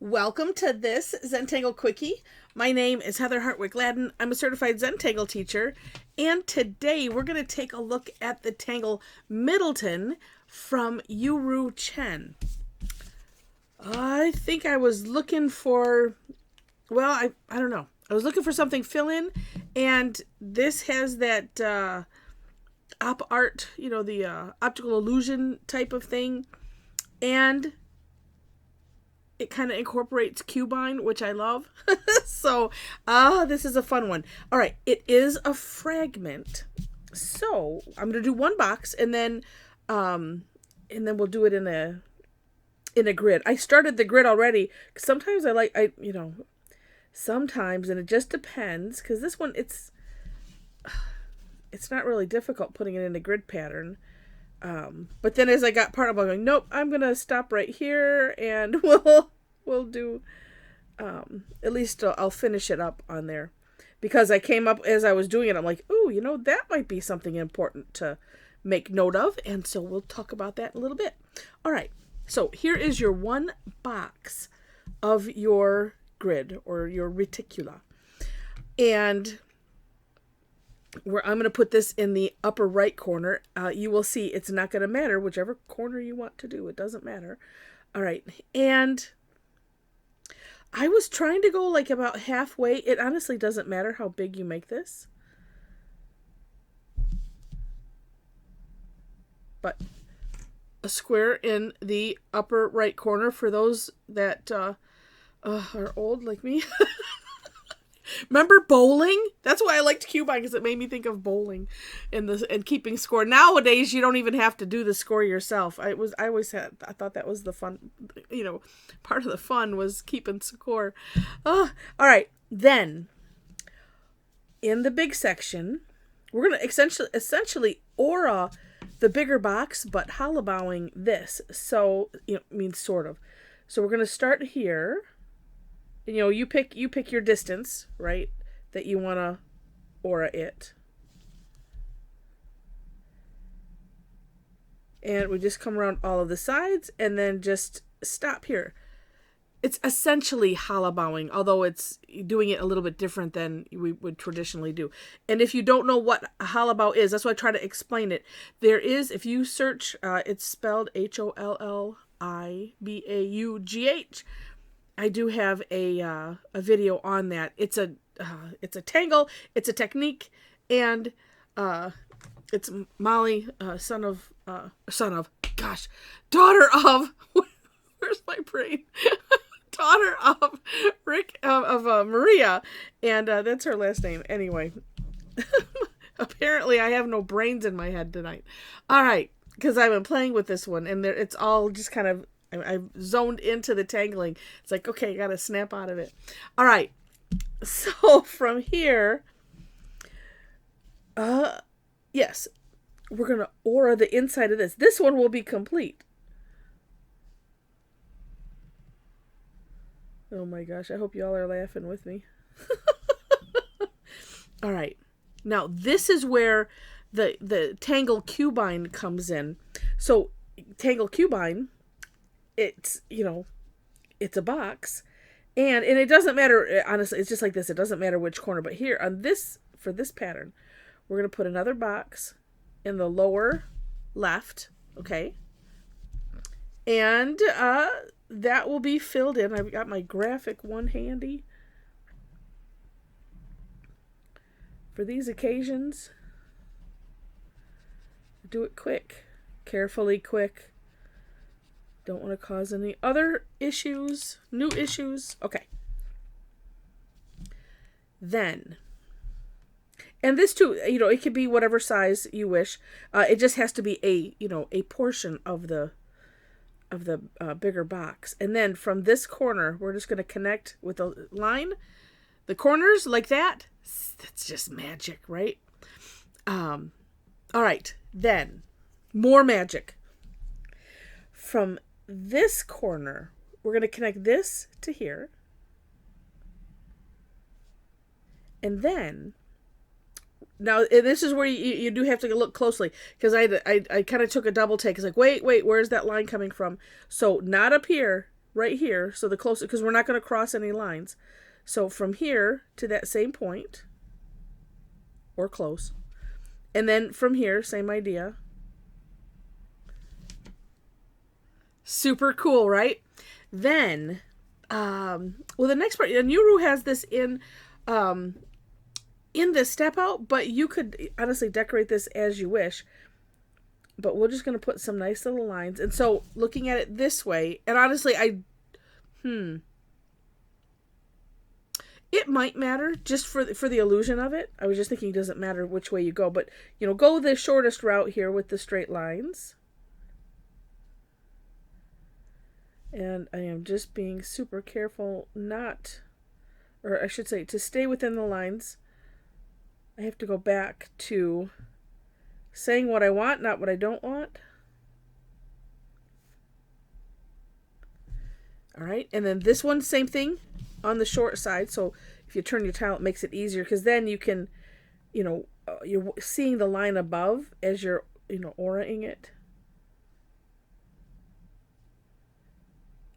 Welcome to this Zentangle Quickie. My name is Heather Hartwick Gladden. I'm a Certified Zentangle Teacher, and today we're going to take a look at the tangle Middleton from YuRu Chen. I think I was looking for, I don't know. I was looking for something fill-in, and this has that op art, the optical illusion type of thing, and it kind of incorporates Cubine, which I love. So, this is a fun one. All right, it is a fragment. So, I'm going to do one box and then we'll do it in a grid. I started the grid already. Sometimes sometimes, and it just depends, because this one, it's not really difficult putting it in a grid pattern. But then as I got part of it, I'm going, nope, I'm going to stop right here and we'll do, at least I'll finish it up on there, because I came up as I was doing it. I'm like, ooh, that might be something important to make note of. And so we'll talk about that in a little bit. All right. So here is your one box of your grid or your reticula. And where I'm going to put this in the upper right corner, you will see it's not going to matter whichever corner you want to do. It doesn't matter. All right. And I was trying to go like about halfway. It honestly doesn't matter how big you make this. But a square in the upper right corner for those that are old like me. Remember bowling? That's why I liked Cubine, because it made me think of bowling and keeping score. Nowadays, you don't even have to do the score yourself. I thought that was the fun, part of the fun was keeping score. All right. Then, in the big section, we're going to essentially aura the bigger box, but halabowing this. So, sort of. So we're going to start here. You pick your distance, right, that you want to aura it. And we just come around all of the sides and then just stop here. It's essentially halabowing, although it's doing it a little bit different than we would traditionally do. And if you don't know what a halabow is, that's why I try to explain it. There is, if you search, it's spelled Hollibaughh. I do have a video on that. It's a tangle, it's a technique, and it's Molly, daughter of where's my brain? Daughter of Rick of Maria, and that's her last name. Anyway, apparently I have no brains in my head tonight. All right, because I've been playing with this one, and it's all just kind of. I've zoned into the tangling. It's like, okay, I got to snap out of it. All right. So from here, yes, we're going to aura the inside of this. This one will be complete. Oh my gosh. I hope y'all are laughing with me. All right. Now this is where the tangle Cubine comes in. So tangle Cubine, it's it's a box, and it doesn't matter, honestly, it's just like this, it doesn't matter which corner, but here on this, for this pattern, we're going to put another box in the lower left, okay, and that will be filled in. I've got my graphic one handy for these occasions. Do it quick, carefully quick. Don't want to cause any other issues, new issues. Okay. Then, and this too, it could be whatever size you wish. It just has to be a portion of the bigger box. And then from this corner, we're just going to connect with a line, the corners like that. That's just magic, right? All right. Then, more magic. From this corner, we're going to connect this to here. And then, now this is where you do have to look closely, because I kind of took a double take. It's like, wait, where's that line coming from? So not up here, right here. So the closer, because we're not going to cross any lines. So from here to that same point, or close. And then from here, same idea. Super cool, right? Then, well, the next part, and YuRu has this in this step out, but you could honestly decorate this as you wish. But we're just going to put some nice little lines. And so looking at it this way, and honestly, it might matter just for the illusion of it. I was just thinking it doesn't matter which way you go, but, you know, go the shortest route here with the straight lines. And I am just being super careful not, or I should say, to stay within the lines. I have to go back to saying what I want, not what I don't want. All right, and then this one, same thing on the short side. So if you turn your tile, it makes it easier, because then you can, you know, you're seeing the line above as you're, you know, auraing it.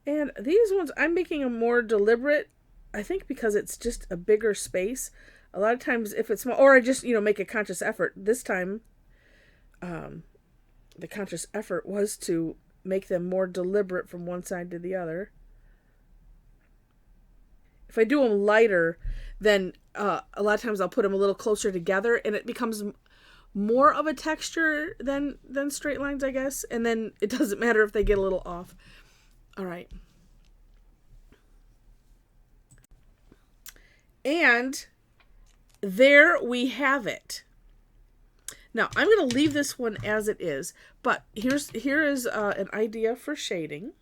And these ones, I'm making them more deliberate, I think, because it's just a bigger space. A lot of times if it's small, or I just, you know, make a conscious effort. This time, the conscious effort was to make them more deliberate from one side to the other. If I do them lighter, then a lot of times I'll put them a little closer together, and it becomes more of a texture than straight lines, I guess. And then it doesn't matter if they get a little off. All right. And there we have it. Now, I'm going to leave this one as it is, but here is an idea for shading.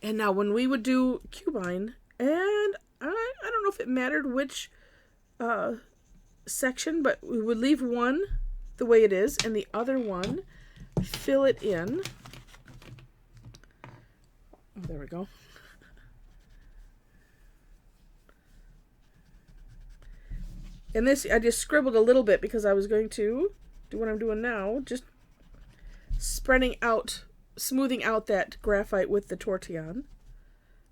And now when we would do Cubine, and I don't know if it mattered which section, but we would leave one the way it is, and the other one, fill it in. Oh, there we go. And this, I just scribbled a little bit because I was going to do what I'm doing now, just spreading out, smoothing out that graphite with the Tortillion,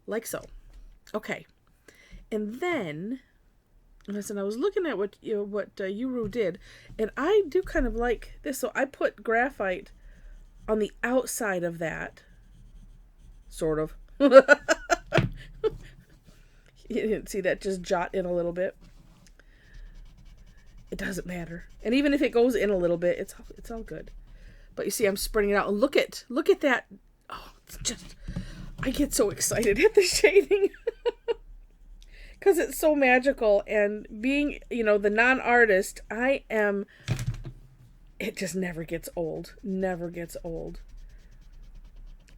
like so. Okay. And then, listen, I was looking at what YuRu did, and I do kind of like this. So I put graphite on the outside of that. Sort of. You didn't see that just jot in a little bit. It doesn't matter. And even if it goes in a little bit, it's all good. But you see, I'm spreading it out. And look at that. Oh, it's just, I get so excited at the shading. Because it's so magical. And being, you know, the non-artist, it just never gets old. Never gets old.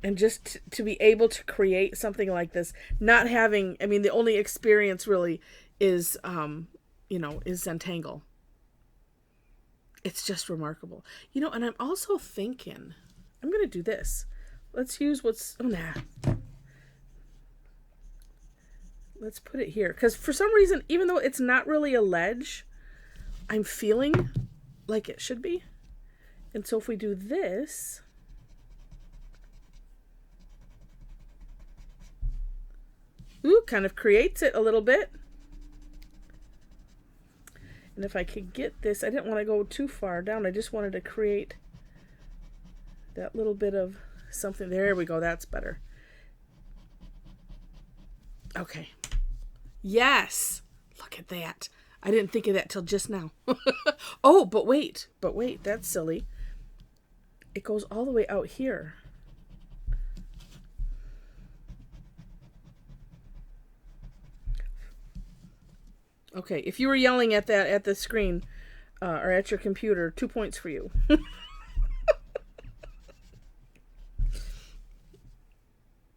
And just to be able to create something like this, not having, I mean, the only experience really is, is Zentangle. It's just remarkable. You know, and I'm also thinking, I'm going to do this. Let's use let's put it here. Because for some reason, even though it's not really a ledge, I'm feeling like it should be. And so if we do this, kind of creates it a little bit. And if I could get this, I didn't want to go too far down. I just wanted to create that little bit of something. There we go. That's better. Okay. Yes. Look at that. I didn't think of that till just now. Oh, but wait. That's silly. It goes all the way out here. Okay, if you were yelling at that at the screen or at your computer, 2 points for you.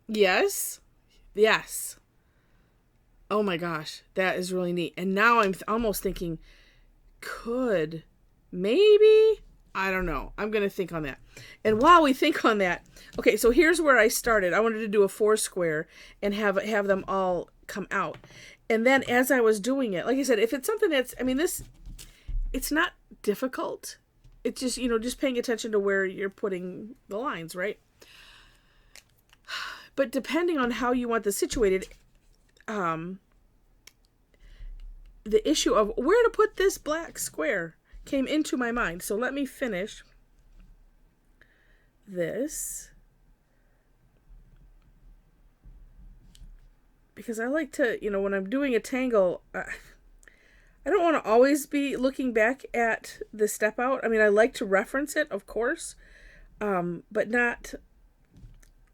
Yes. Oh my gosh, that is really neat. And now I'm almost thinking, maybe, I don't know. I'm going to think on that. And while we think on that, okay, so here's where I started. I wanted to do a 4 square and have them all come out. And then as I was doing it, like I said, if it's something that's, I mean, it's not difficult. It's just, just paying attention to where you're putting the lines, right? But depending on how you want this situated, the issue of where to put this black square came into my mind. So let me finish this, because I like to, when I'm doing a tangle, I don't want to always be looking back at the step out. I mean, I like to reference it, of course, but not,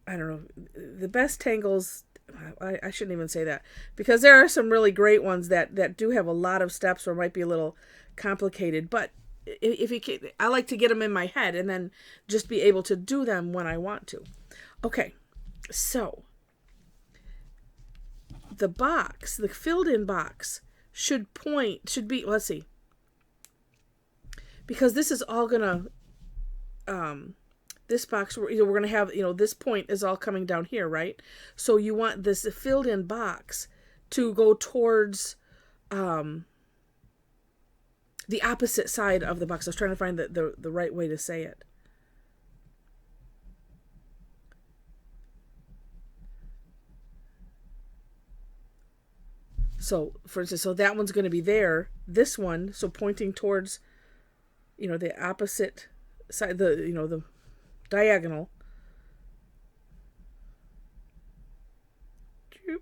I don't know, the best tangles, I shouldn't even say that, because there are some really great ones that do have a lot of steps or might be a little complicated, but if you can, I like to get them in my head and then just be able to do them when I want to. Okay, so the box, the filled in box should be, let's see, because this is all gonna, this box, we're going to have, this point is all coming down here, right? So you want this filled in box to go towards the opposite side of the box. I was trying to find the right way to say it. So, for instance, so that one's going to be there. This one, so pointing towards, the opposite side, the diagonal.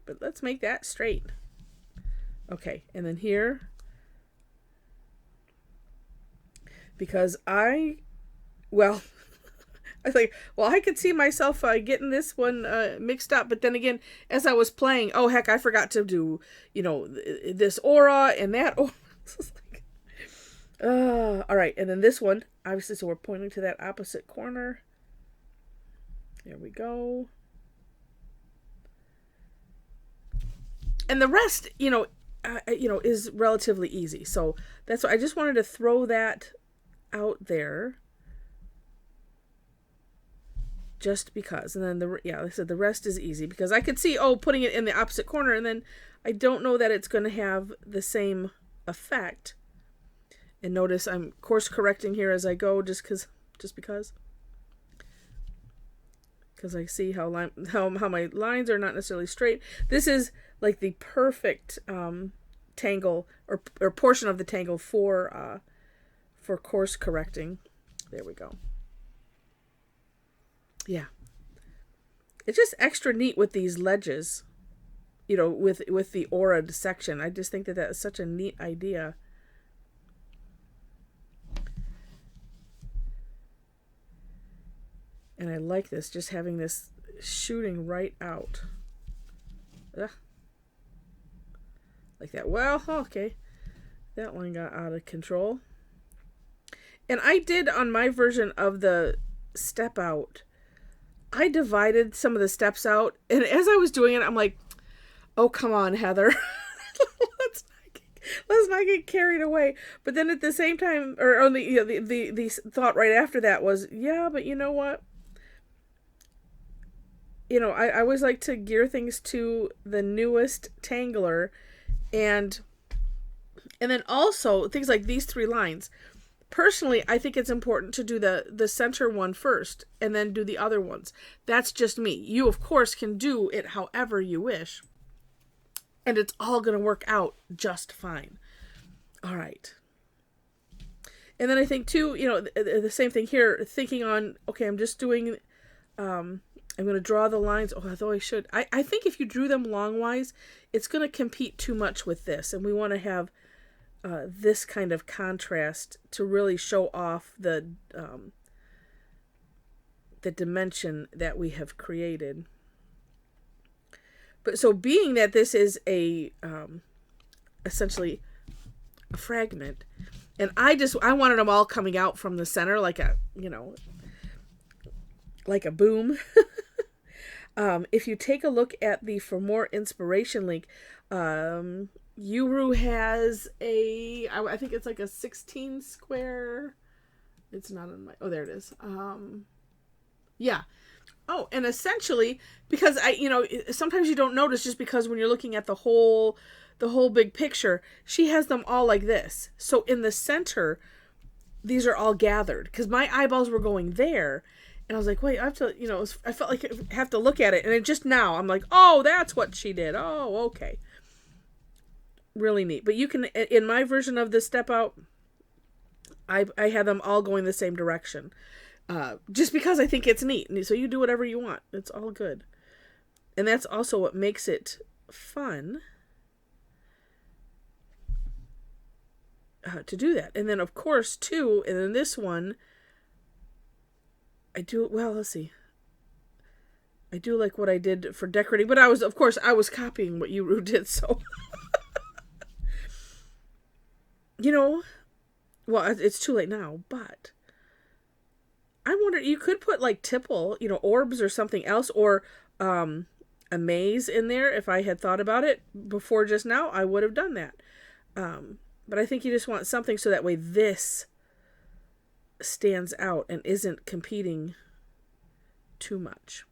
But let's make that straight. Okay, and then here, because I was like, well, I could see myself getting this one mixed up, but then again, as I was playing, oh heck, I forgot to do, this aura and that aura. All right, and then this one, obviously, so we're pointing to that opposite corner. There we go. And the rest, is relatively easy. So that's why I just wanted to throw that out there, just because. And then like I said, the rest is easy because I could see, putting it in the opposite corner, and then I don't know that it's going to have the same effect. And notice I'm course correcting here as I go, just because I see how my lines are not necessarily straight. This is like the perfect tangle or portion of the tangle for course correcting. There we go. Yeah, it's just extra neat with these ledges, with the aura section. I just think that is such a neat idea. And I like this, just having this shooting right out. Ugh. Like that. Well, okay. That one got out of control. And I did, on my version of the step out, I divided some of the steps out. And as I was doing it, I'm like, oh, come on, Heather. Let's not get carried away. But then at the same time, or only the thought right after that was, yeah, but you know what? I always like to gear things to the newest tangler, and then also things like these 3 lines. Personally, I think it's important to do the center one first and then do the other ones. That's just me. You, of course, can do it however you wish, and it's all going to work out just fine. All right. And then I think, too, the same thing here, thinking on, okay, I'm just doing... I'm going to draw the lines. Oh, although I should. I think if you drew them longwise, it's going to compete too much with this. And we want to have this kind of contrast to really show off the dimension that we have created. But so being that this is essentially a fragment, and I wanted them all coming out from the center like a boom. If you take a look at the For More Inspiration link, YuRu has I think it's like a 16 square. It's not on my, there it is. Yeah. Oh, and essentially, because sometimes you don't notice just because when you're looking at the whole big picture, she has them all like this. So in the center, these are all gathered because my eyeballs were going there. And I was like, wait, I have to, I felt like I have to look at it. And then just now, I'm like, oh, that's what she did. Oh, okay. Really neat. But you can, in my version of the step out, I had them all going the same direction. Just because I think it's neat. So you do whatever you want. It's all good. And that's also what makes it fun to do that. And then, of course, too, and in this one, I do, well, let's see. I do like what I did for decorating, but I was copying what YuRu did, so. Well, it's too late now, but I wonder, you could put like tipple, orbs or something else, or a maze in there. If I had thought about it before just now, I would have done that. But I think you just want something so that way this stands out and isn't competing too much.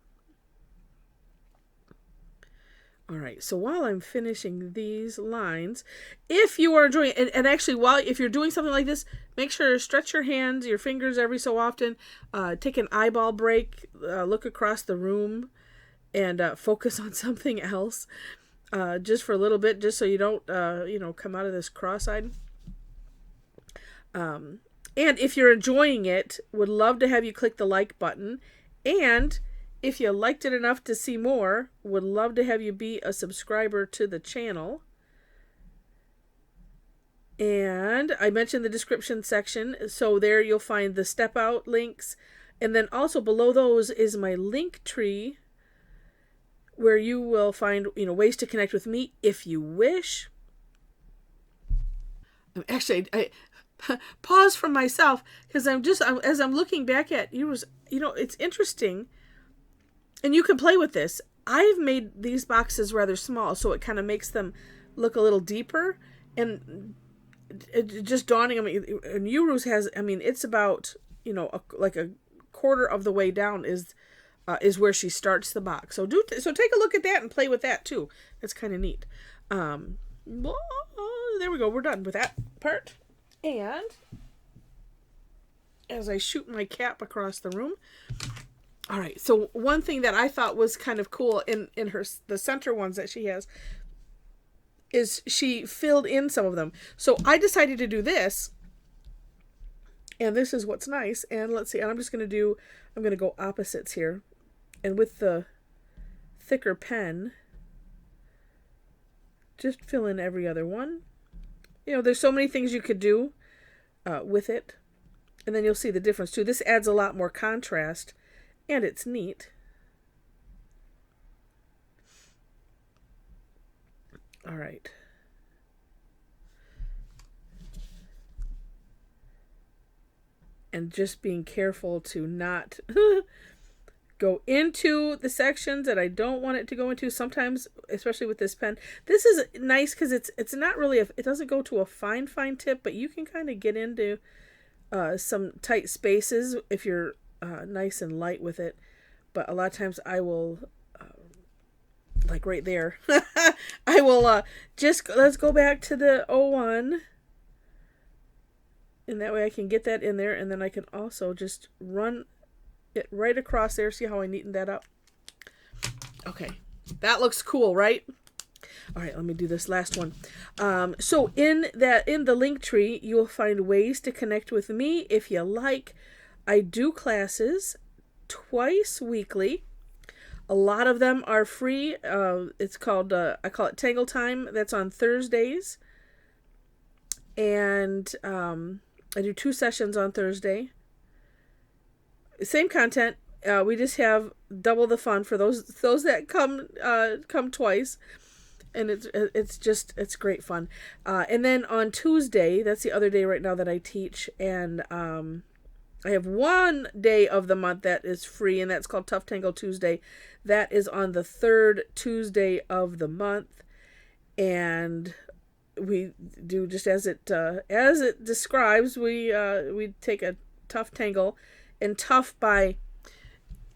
All right, so while I'm finishing these lines, if you are enjoying it, and actually if you're doing something like this, make sure to stretch your hands, your fingers every so often, take an eyeball break, look across the room, and focus on something else, just for a little bit, just so you don't, come out of this cross-eyed. And if you're enjoying it, would love to have you click the like button, and if you liked it enough to see more, would love to have you be a subscriber to the channel. And I mentioned the description section, so there you'll find the step out links. And then also below those is my link tree, where you will find, ways to connect with me if you wish. Actually, I pause for myself, because as I'm looking back at YuRu's, it's interesting. And you can play with this. I've made these boxes rather small, so it kind of makes them look a little deeper. And it just dawning on me, and YuRu's has, it's about, like a quarter of the way down is where she starts the box. So so take a look at that and play with that too. It's kind of neat. There we go. We're done with that part. And as I shoot my cap across the room. All right, so one thing that I thought was kind of cool in the center ones that she has is she filled in some of them. So I decided to do this, and this is what's nice. And let's see, and I'm going to go opposites here. And with the thicker pen, just fill in every other one. There's so many things you could do with it. And then you'll see the difference too. This adds a lot more contrast. And it's neat. All right. And just being careful to not go into the sections that I don't want it to go into. Sometimes, especially with this pen, this is nice because it's not really, it doesn't go to a fine tip, but you can kind of get into some tight spaces if you're nice and light with it. But a lot of times I will like right there I will let's go back to the 01, and that way I can get that in there, and then I can also just run it right across there. See how I neatened that up? Okay, that looks cool, right? All right, let me do this last one. So in the link tree, you will find ways to connect with me if you like. I do classes twice weekly. A lot of them are free. It's called, I call it Tangle Time. That's on Thursdays. And I do 2 sessions on Thursday. Same content. We just have double the fun for those that come twice. And it's great fun. And then on Tuesday, that's the other day right now that I teach, and I have one day of the month that is free, and that's called Tough Tangle Tuesday. That is on the 3rd Tuesday of the month, and we do just as it describes. We take a tough tangle, and tough by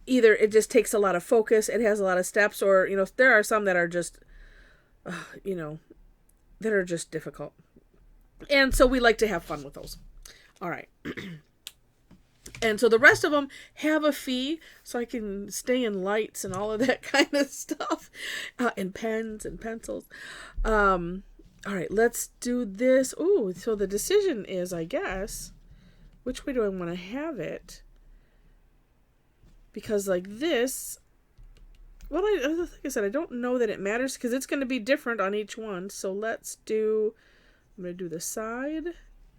either it just takes a lot of focus, it has a lot of steps, or there are some that are just that are just difficult, and so we like to have fun with those. All right. And so the rest of them have a fee, so I can stay in lights and all of that kind of stuff, and pens and pencils. All right, let's do this. Ooh, so the decision is, I guess, which way do I want to have it? Because like this, well, like I said, I don't know that it matters because it's going to be different on each one. So let's do, I'm going to do the side,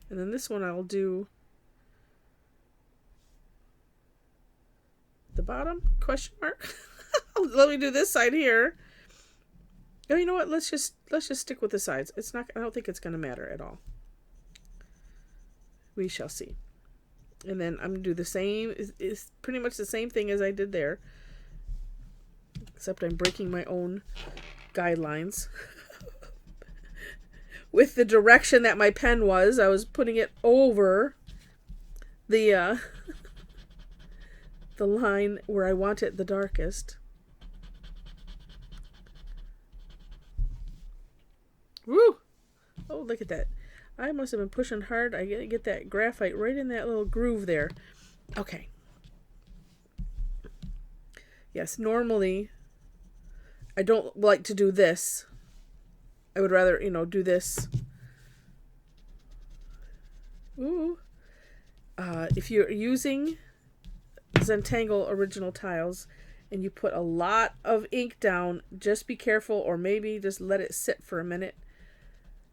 and then this one I'll do the bottom, question mark. Let me do this side here. Oh, you know what? Let's just stick with the sides. It's not, I don't think it's going to matter at all. We shall see. And then I'm going to do the same, it's pretty much the same thing as I did there. Except I'm breaking my own guidelines. With the direction that my pen was, I was putting it over the the line where I want it the darkest. Woo! Oh, look at that. I must have been pushing hard. I get that graphite right in that little groove there. Okay. Yes, normally I don't like to do this. I would rather, do this. Ooh. If you're using Zentangle original tiles and you put a lot of ink down, just be careful, or maybe just let it sit for a minute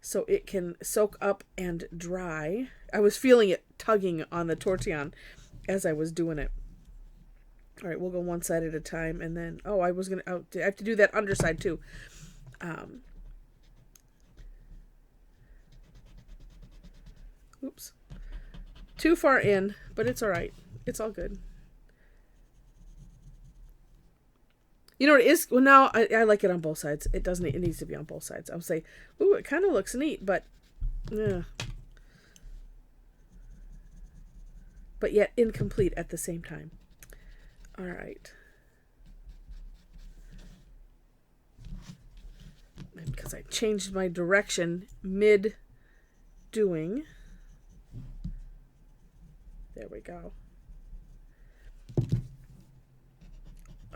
so it can soak up and dry. I was feeling it tugging on the Tortillion as I was doing it. All right, we'll go one side at a time, and then, I have to do that underside too. Oops. Too far in, but it's all right. It's all good. You know what it is? Well, now I like it on both sides. It needs to be on both sides. I would say, ooh, it kind of looks neat, but, yeah. But yet incomplete at the same time. All right. And because I changed my direction mid-doing. There we go.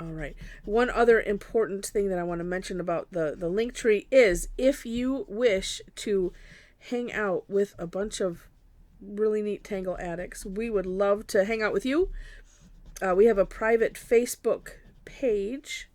All right. One other important thing that I want to mention about the link tree is if you wish to hang out with a bunch of really neat Tangle addicts, we would love to hang out with you. We have a private Facebook page,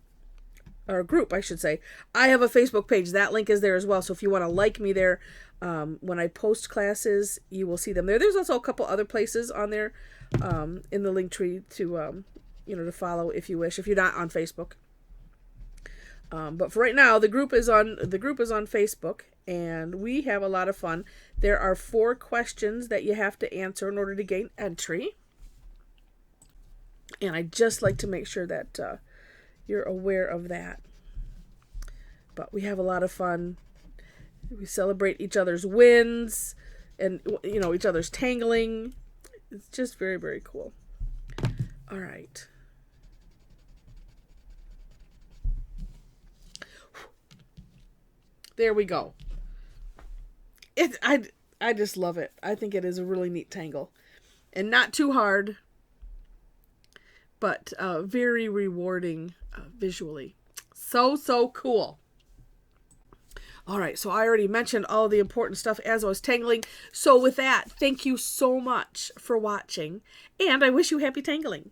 or group, I should say. I have a Facebook page. That link is there as well. So if you want to like me there, when I post classes, you will see them there. There's also a couple other places on there in the link tree to to follow if you wish, if you're not on Facebook. But for right now, the group is on Facebook, and we have a lot of fun. There are 4 questions that you have to answer in order to gain entry. And I just like to make sure that you're aware of that. But we have a lot of fun. We celebrate each other's wins and, each other's tangling. It's just very, very cool. All right. There we go. I just love it. I think it is a really neat tangle. And not too hard, but very rewarding visually. So cool. All right, so I already mentioned all the important stuff as I was tangling. So with that, thank you so much for watching, and I wish you happy tangling.